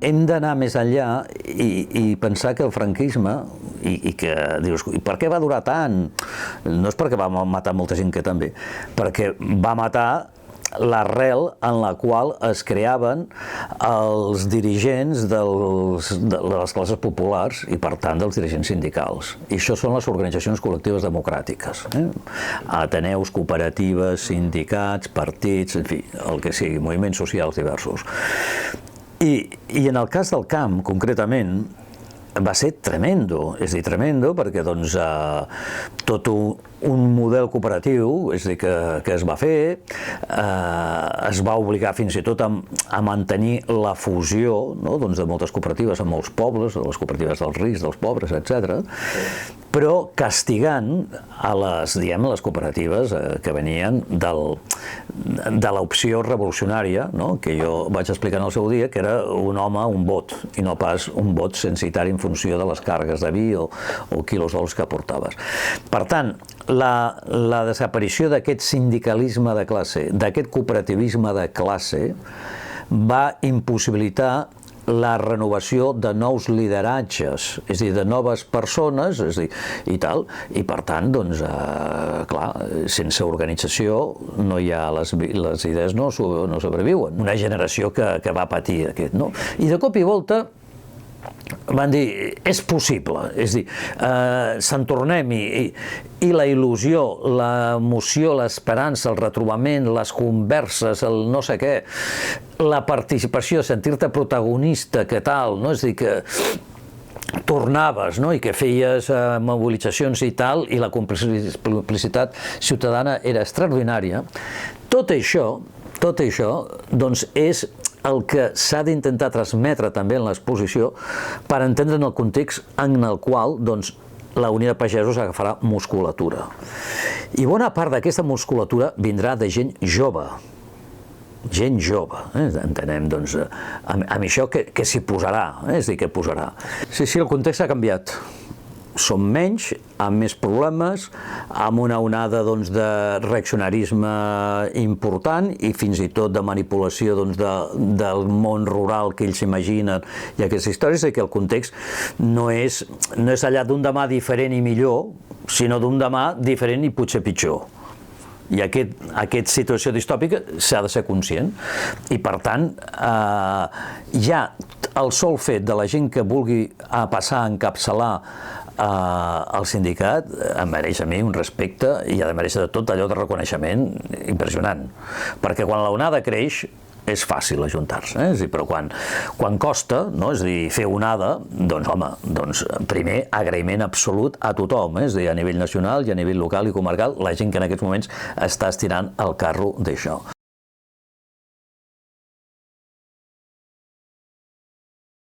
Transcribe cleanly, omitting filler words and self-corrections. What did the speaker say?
hem d'anar més enllà i pensar que el franquisme, i que dius, i per què va durar tant? No és perquè va matar molta gent, que també, perquè va matar l'arrel en la qual es creaven els dirigents de les classes populars i, per tant, dels dirigents sindicals. I això són les organitzacions col·lectives democràtiques. Ateneus, cooperatives, sindicats, partits, en fi, el que sigui, moviments socials diversos. I en el cas del camp, concretament, va ser tremendo, és a dir, tremendo, perquè doncs tot un model cooperatiu, és a dir, que es va fer, es va obligar fins i tot a mantenir la fusió, no?, doncs de moltes cooperatives en molts pobles, les cooperatives dels rics, dels pobres, etc., però castigant a les cooperatives que venien de l'opció revolucionària, no?, que jo vaig explicar en el seu dia, que era un home, un vot, i no pas un vot censitari en funció de les càrregues de vi o quilos d'ous que portaves. Per tant, la desaparició d'aquest sindicalisme de classe, d'aquest cooperativisme de classe, va impossibilitar la renovació de nous lideratges, és a dir, de noves persones, és a dir, i tal, i per tant, doncs, clar, sense organització no hi ha les idees no sobreviuen. Una generació que va patir aquest, no? I de cop i volta van dir, és possible, és a dir, se'n tornem i la il·lusió, l'emoció, l'esperança, el retrobament, les converses, el no sé què, la participació, sentir-te protagonista, que tal, no? És a dir, que tornaves, no?, i que feies mobilitzacions i tal, i la complicitat ciutadana era extraordinària. Tot això, doncs, és el que s'ha d'intentar transmetre també en l'exposició per entendre en el context en el qual, doncs, la Unió de Pagesos agafarà musculatura. I bona part d'aquesta musculatura vindrà de gent jove, entenem, doncs, amb això que s'hi posarà, és a dir, que posarà. Sí, el context ha canviat. Som menys, amb més problemes, amb una onada, doncs, de reaccionarisme important i fins i tot de manipulació, doncs, del món rural que ells s'imaginen i aquestes històries, que el context no és allà d'un demà diferent i millor, sinó d'un demà diferent i potser pitjor. I aquesta situació distòpica s'ha de ser conscient. I, per tant, ja el sol fet de la gent que vulgui passar a encapçalar el sindicat em mereix a mi un respecte i ha de mereixer de tot allò de reconeixement impressionant. Perquè quan l'onada creix és fàcil ajuntar-se, però quan costa, no?, és a dir, fer onada, doncs, home, doncs, primer agraïment absolut a tothom, és a dir, a nivell nacional i a nivell local i comarcal, la gent que en aquests moments està estirant el carro d'això.